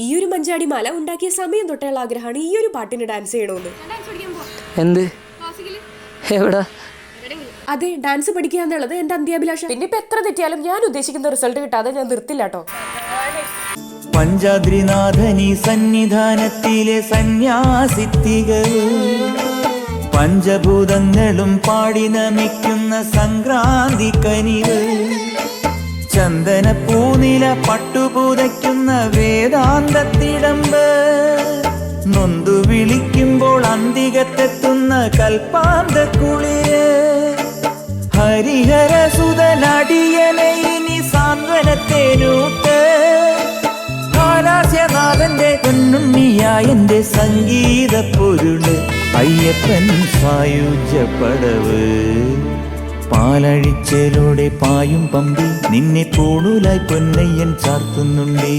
ഈ ഒരു മഞ്ചാടിമാല ഉണ്ടാക്കിയ സമയം തൊട്ടുള്ള ആഗ്രഹമാണ് ഈ ഒരു പാട്ടിന് ഡാൻസ് ചെയ്യണമെന്ന്. എന്ത് എവിടാ? അതെ, ഡാൻസ് പഠിക്കുക എന്നുള്ളത് എന്റെ അന്ത്യാഭിലാഷം. പിന്നെ ഇപ്പൊ എത്ര തെറ്റിയാലും ഞാൻ ഉദ്ദേശിക്കുന്ന റിസൾട്ട് കിട്ടാതെ ഞാൻ നിർത്തില്ല കേട്ടോ. പഞ്ചാദ്രിനാഥനി സന്നിധാനത്തിലെ സന്യാസിത്തികൾ പഞ്ചഭൂതങ്ങളും പാടി നമിക്കുന്ന സംക്രാന്തി കനിവ്, ചന്ദന പൂനില പട്ടുപൂതയ്ക്കുന്ന വേദാന്തത്തിടമ്പ്, നൊന്തു വിളിക്കുമ്പോൾ അന്തികത്തെത്തുന്ന കൽപ്പാന്ത കുളിര്, ഹരിഹര സുതനടിയനെ ഇനി സാന്ത്വനത്തേനൂട്ട്, ഹാലാസ്യനാഥന്റെ പൊന്നുണ്ണിയായന്റെ സംഗീത പൊരുള്, അയ്യപ്പൻ സായുജ്യപ്പടവ്, പാലഴിച്ചലോടെ പായും പമ്പി നിന്നെ പൂണൂലായി പൊന്നയ്യൻ ചാർത്തുന്നുണ്ടേ.